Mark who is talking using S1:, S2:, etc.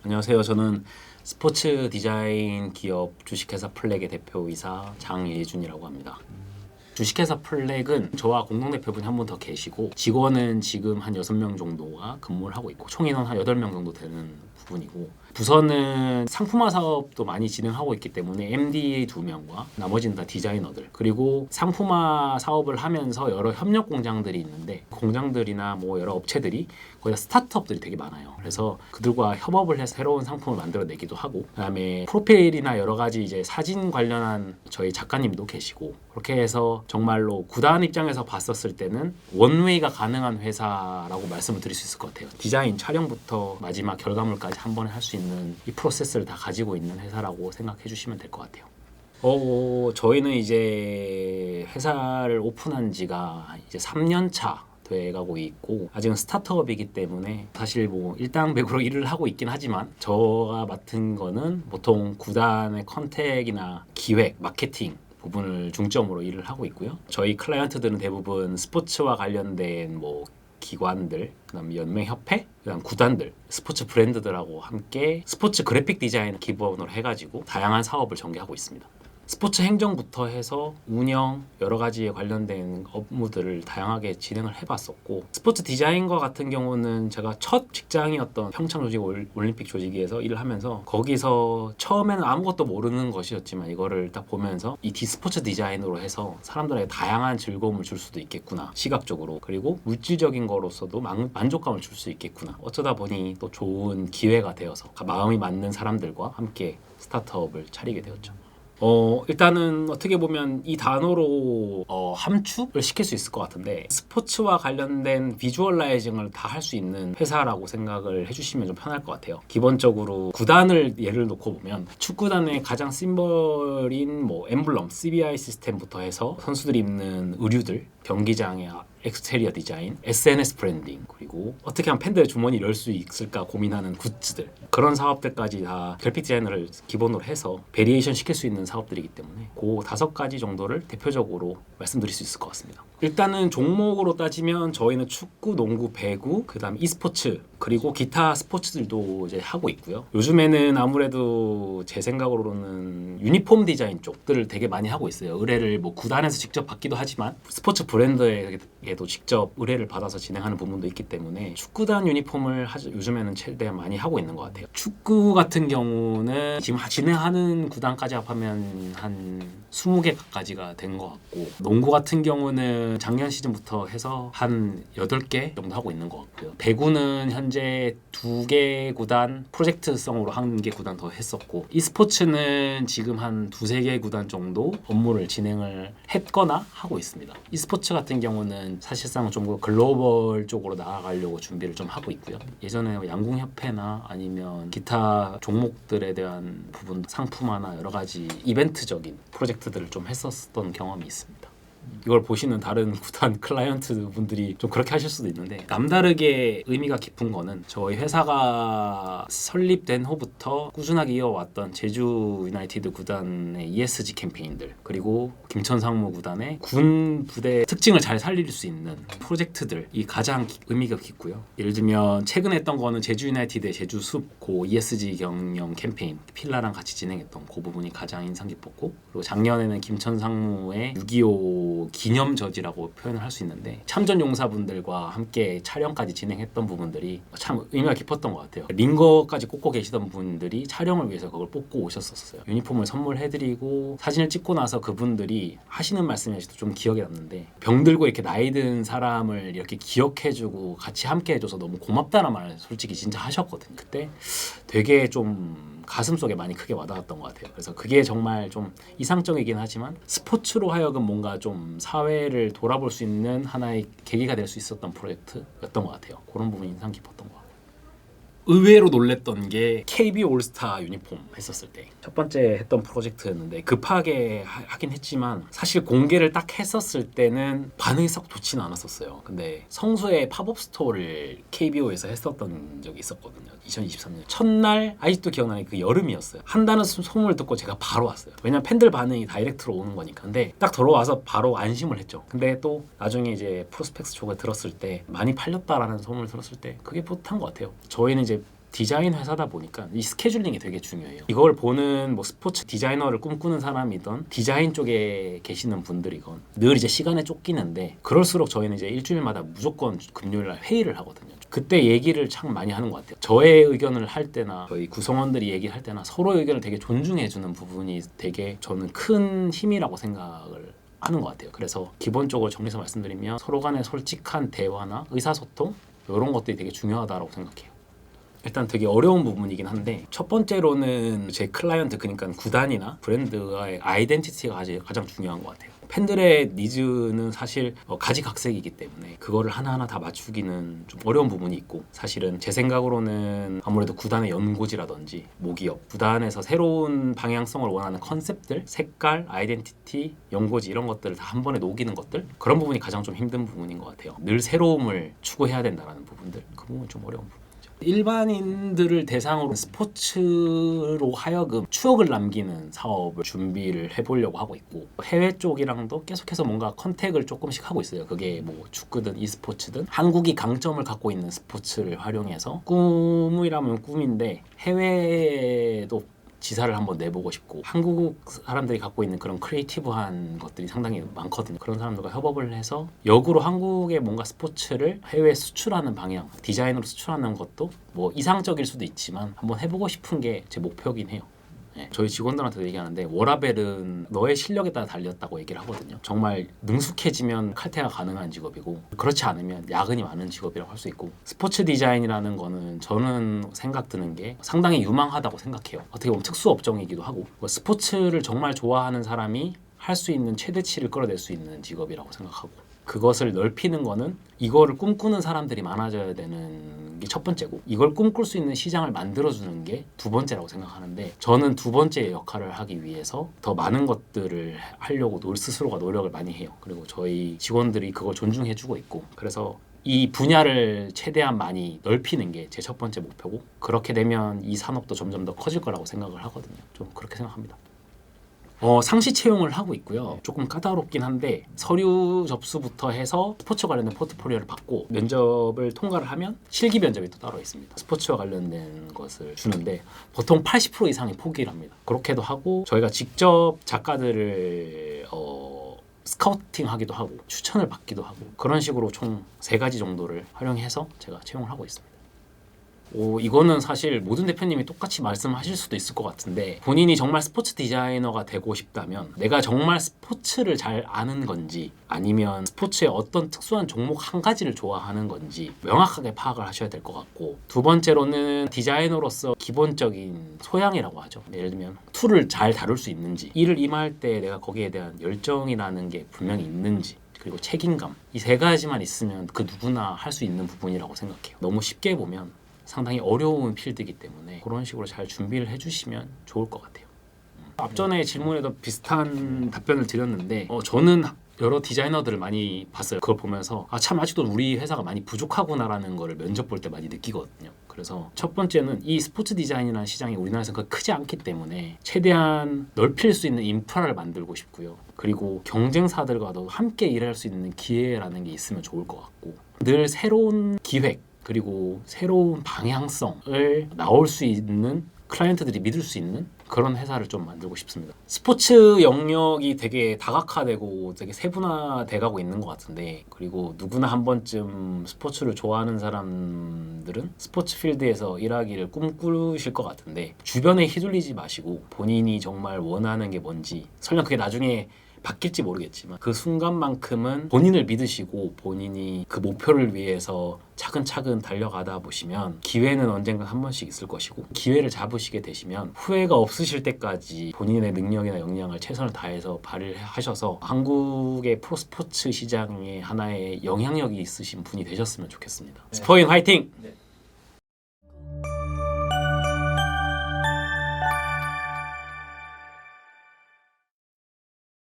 S1: 안녕하세요. 저는 스포츠 디자인 기업 주식회사 플렉의 대표이사 장예준이라고 합니다. 주식회사 플렉은 저와 공동대표분이 한 분 더 계시고 직원은 지금 한 6명 정도가 근무를 하고 있고 총 인원 한 8명 정도 되는 부분이고 부서는 상품화 사업도 많이 진행하고 있기 때문에 MD 2명과 나머지는 다 디자이너들 그리고 상품화 사업을 하면서 여러 협력 공장들이 있는데 공장들이나 뭐 여러 업체들이 거의 다 스타트업들이 되게 많아요. 그래서 그들과 협업을 해서 새로운 상품을 만들어내기도 하고 그다음에 프로필이나 여러 가지 이제 사진 관련한 저희 작가님도 계시고 그렇게 해서 정말로 구단 입장에서 봤었을 때는 원웨이가 가능한 회사라고 말씀을 드릴 수 있을 것 같아요. 디자인 촬영부터 마지막 결과물까지 한 번에 할 수 있는 이 프로세스를 다 가지고 있는 회사라고 생각해 주시면 될 것 같아요. 저희는 이제 회사를 오픈한 지가 이제 3년 차 돼가고 있고 아직은 스타트업이기 때문에 사실 뭐 일당백으로 일을 하고 있긴 하지만 저가 맡은 거는 보통 구단의 컨택이나 기획, 마케팅 부분을 중점으로 일을 하고 있고요. 저희 클라이언트들은 대부분 스포츠와 관련된 뭐 기관들, 그다음 연맹협회, 그다음 구단들, 스포츠 브랜드들하고 함께 스포츠 그래픽 디자인 기본으로 해가지고 다양한 사업을 전개하고 있습니다. 스포츠 행정부터 해서 운영 여러 가지에 관련된 업무들을 다양하게 진행을 해봤었고 스포츠 디자인과 같은 경우는 제가 첫 직장이었던 평창 조직 올림픽 조직에서 일을 하면서 거기서 처음에는 아무것도 모르는 것이었지만 이거를 딱 보면서 이 디스포츠 디자인으로 해서 사람들에게 다양한 즐거움을 줄 수도 있겠구나 시각적으로 그리고 물질적인 거로서도 만족감을 줄 수 있겠구나 어쩌다 보니 또 좋은 기회가 되어서 마음이 맞는 사람들과 함께 스타트업을 차리게 되었죠. 일단은 어떻게 보면 이 단어로 함축을 시킬 수 있을 것 같은데 스포츠와 관련된 비주얼라이징을 다 할 수 있는 회사라고 생각을 해주시면 좀 편할 것 같아요. 기본적으로 구단을 예를 놓고 보면 축구단의 가장 심벌인 뭐 엠블럼, CBI 시스템부터 해서 선수들이 입는 의류들, 경기장의 엑스테리어 디자인, SNS 브랜딩 그리고 어떻게 하면 팬들의 주머니를 열 수 있을까 고민하는 굿즈들 그런 사업들까지 다 그래픽 디자이너를 기본으로 해서 베리에이션 시킬 수 있는 사업들이기 때문에 그 5가지 정도를 대표적으로 말씀드릴 수 있을 것 같습니다. 일단은 종목으로 따지면 저희는 축구, 농구, 배구, 그다음 e스포츠 그리고 기타 스포츠들도 이제 하고 있고요. 요즘에는 아무래도 제 생각으로는 유니폼 디자인 쪽들을 되게 많이 하고 있어요. 의뢰를 뭐 구단에서 직접 받기도 하지만 스포츠 브랜드에도 직접 의뢰를 받아서 진행하는 부분도 있기 때문에 축구단 유니폼을 요즘에는 최대한 많이 하고 있는 것 같아요. 축구 같은 경우는 지금 진행하는 구단까지 합하면 한 20개 가까지가 된 것 같고 농구 같은 경우는 작년 시즌부터 해서 한 8개 정도 하고 있는 것 같고요. 배구는 현재 2개 구단 프로젝트성으로 1개 구단 더 했었고 e스포츠는 지금 한 2-3개 구단 정도 업무를 진행을 했거나 하고 있습니다. e스포츠 같은 경우는 사실상 좀 글로벌 쪽으로 나아가려고 준비를 좀 하고 있고요. 예전에 양궁협회나 아니면 기타 종목들에 대한 부분 상품화나 여러 가지 이벤트적인 프로젝트들을 좀 했었던 경험이 있습니다. 이걸 보시는 다른 구단 클라이언트 분들이 좀 그렇게 하실 수도 있는데 남다르게 의미가 깊은 거는 저희 회사가 설립된 후부터 꾸준하게 이어왔던 제주 유나이티드 구단의 ESG 캠페인들 그리고 김천 상무 구단의 군 부대 특징을 잘 살릴 수 있는 프로젝트들이 가장 의미가 깊고요. 예를 들면 최근에 했던 거는 제주 유나이티드의 제주 숲 ESG 경영 캠페인 필라랑 같이 진행했던 그 부분이 가장 인상 깊었고 그리고 작년에는 김천 상무의 6.25 기념저지라고 표현을 할 수 있는데 참전 용사분들과 함께 촬영까지 진행했던 부분들이 참 의미가 깊었던 것 같아요. 링거까지 꽂고 계시던 분들이 촬영을 위해서 그걸 뽑고 오셨었어요. 유니폼을 선물해드리고 사진을 찍고 나서 그분들이 하시는 말씀이 아직도 좀 기억에 남는데 병들고 이렇게 나이 든 사람을 이렇게 기억해주고 같이 함께 해줘서 너무 고맙다는 말을 솔직히 진짜 하셨거든요. 그때 되게 좀 가슴속에 많이 크게 와닿았던 것 같아요. 그래서 그게 정말 좀 이상적이긴 하지만 스포츠로 하여금 뭔가 좀 사회를 돌아볼 수 있는 하나의 계기가 될 수 있었던 프로젝트였던 것 같아요. 그런 부분이 인상 깊었던 것 같아요. 의외로 놀랬던 게 KB 올스타 유니폼 했었을 때 첫 번째 했던 프로젝트였는데 급하게 하긴 했지만 사실 공개를 딱 했었을 때는 반응이 썩 좋지는 않았었어요. 근데 성수에 팝업 스토어를 KBO에서 했었던 적이 있었거든요. 2023년 첫날 아직도 기억나는 그 여름이었어요. 한다는 소문을 듣고 제가 바로 왔어요. 왜냐면 팬들 반응이 다이렉트로 오는 거니까. 근데 딱 들어와서 바로 안심을 했죠. 근데 또 나중에 이제 프로스펙스 쪽에 들었을 때 많이 팔렸다라는 소문을 들었을 때 그게 뿌듯한 것 같아요. 저희는 이제 디자인 회사다 보니까 이 스케줄링이 되게 중요해요. 이걸 보는 뭐 스포츠 디자이너를 꿈꾸는 사람이든 디자인 쪽에 계시는 분들이건 늘 이제 시간에 쫓기는데, 그럴수록 저희는 이제 일주일마다 무조건 금요일 날 회의를 하거든요. 그때 얘기를 참 많이 하는 것 같아요. 저의 의견을 할 때나 저희 구성원들이 얘기를 할 때나 서로의 의견을 되게 존중해주는 부분이 되게 저는 큰 힘이라고 생각을 하는 것 같아요. 그래서 기본적으로 정리해서 말씀드리면 서로 간의 솔직한 대화나 의사소통, 이런 것들이 되게 중요하다고 생각해요. 일단 되게 어려운 부분이긴 한데, 첫 번째로는 제 클라이언트, 그러니까 구단이나 브랜드와의 아이덴티티가 가장 중요한 것 같아요. 팬들의 니즈는 사실 가지각색이기 때문에 그거를 하나하나 다 맞추기는 좀 어려운 부분이 있고, 사실은 제 생각으로는 아무래도 구단의 연고지라든지 모기업, 구단에서 새로운 방향성을 원하는 컨셉들, 색깔, 아이덴티티, 연고지, 이런 것들을 다 한 번에 녹이는 것들, 그런 부분이 가장 좀 힘든 부분인 것 같아요. 늘 새로움을 추구해야 된다는 부분들, 그 부분은 좀 어려운 부분. 일반인들을 대상으로 스포츠로 하여금 추억을 남기는 사업을 준비를 해보려고 하고 있고, 해외 쪽이랑도 계속해서 뭔가 컨택을 조금씩 하고 있어요. 그게 뭐 축구든 e스포츠든 한국이 강점을 갖고 있는 스포츠를 활용해서, 꿈이라면 꿈인데 해외에도 지사를 한번 내보고 싶고, 한국 사람들이 갖고 있는 그런 크리에이티브한 것들이 상당히 많거든요. 그런 사람들과 협업을 해서 역으로 한국의 뭔가 스포츠를 해외에 수출하는 방향, 디자인으로 수출하는 것도 뭐 이상적일 수도 있지만 한번 해보고 싶은 게 제 목표긴 해요. 네, 저희 직원들한테도 얘기하는데, 워라벨은 너의 실력에 따라 달렸다고 얘기를 하거든요. 정말 능숙해지면 칼퇴가 가능한 직업이고, 그렇지 않으면 야근이 많은 직업이라고 할 수 있고, 스포츠 디자인이라는 거는 저는 생각 드는 게 상당히 유망하다고 생각해요. 어떻게 보면 특수 업종이기도 하고, 스포츠를 정말 좋아하는 사람이 할 수 있는 최대치를 끌어낼 수 있는 직업이라고 생각하고, 그것을 넓히는 거는 이거를 꿈꾸는 사람들이 많아져야 되는 게 첫 번째고, 이걸 꿈꿀 수 있는 시장을 만들어주는 게 두 번째라고 생각하는데, 저는 두 번째 역할을 하기 위해서 더 많은 것들을 하려고 스스로가 노력을 많이 해요. 그리고 저희 직원들이 그걸 존중해주고 있고, 그래서 이 분야를 최대한 많이 넓히는 게 제 첫 번째 목표고, 그렇게 되면 이 산업도 점점 더 커질 거라고 생각을 하거든요. 좀 그렇게 생각합니다. 상시 채용을 하고 있고요. 조금 까다롭긴 한데, 서류 접수부터 해서 스포츠 관련된 포트폴리오를 받고 면접을 통과를 하면 실기 면접이 또 따로 있습니다. 스포츠와 관련된 것을 주는데 보통 80% 이상이 포기를 합니다. 그렇게도 하고, 저희가 직접 작가들을 스카우팅 하기도 하고 추천을 받기도 하고, 그런 식으로 총 3가지 정도를 활용해서 제가 채용을 하고 있습니다. 이거는 사실 모든 대표님이 똑같이 말씀하실 수도 있을 것 같은데, 본인이 정말 스포츠 디자이너가 되고 싶다면 내가 정말 스포츠를 잘 아는 건지, 아니면 스포츠의 어떤 특수한 종목 한 가지를 좋아하는 건지 명확하게 파악을 하셔야 될 것 같고, 두 번째로는 디자이너로서 기본적인 소양이라고 하죠. 예를 들면 툴을 잘 다룰 수 있는지, 일을 임할 때 내가 거기에 대한 열정이라는 게 분명히 있는지, 그리고 책임감, 이 3가지만 있으면 그 누구나 할 수 있는 부분이라고 생각해요. 너무 쉽게 보면 상당히 어려운 필드이기 때문에 그런 식으로 잘 준비를 해주시면 좋을 것 같아요. 앞전에 질문에도 비슷한 답변을 드렸는데, 저는 여러 디자이너들을 많이 봤어요. 그걸 보면서 참 아직도 우리 회사가 많이 부족하구나라는 거를 면접 볼 때 많이 느끼거든요. 그래서 첫 번째는 이 스포츠 디자인이라는 시장이 우리나라에서 그렇게 크지 않기 때문에 최대한 넓힐 수 있는 인프라를 만들고 싶고요. 그리고 경쟁사들과도 함께 일할 수 있는 기회라는 게 있으면 좋을 것 같고, 늘 새로운 기획, 그리고 새로운 방향성을 나올 수 있는, 클라이언트들이 믿을 수 있는 그런 회사를 좀 만들고 싶습니다. 스포츠 영역이 되게 다각화되고 되게 세분화돼가고 있는 것 같은데, 그리고 누구나 한 번쯤 스포츠를 좋아하는 사람들은 스포츠 필드에서 일하기를 꿈꾸실 것 같은데, 주변에 휘둘리지 마시고 본인이 정말 원하는 게 뭔지, 설령 그게 나중에 바뀔지 모르겠지만 그 순간만큼은 본인을 믿으시고 본인이 그 목표를 위해서 차근차근 달려가다 보시면 기회는 언젠가 한 번씩 있을 것이고, 기회를 잡으시게 되시면 후회가 없으실 때까지 본인의 능력이나 역량을 최선을 다해서 발휘하셔서 한국의 프로스포츠 시장에 하나의 영향력이 있으신 분이 되셨으면 좋겠습니다. 스포인 화이팅!
S2: 네.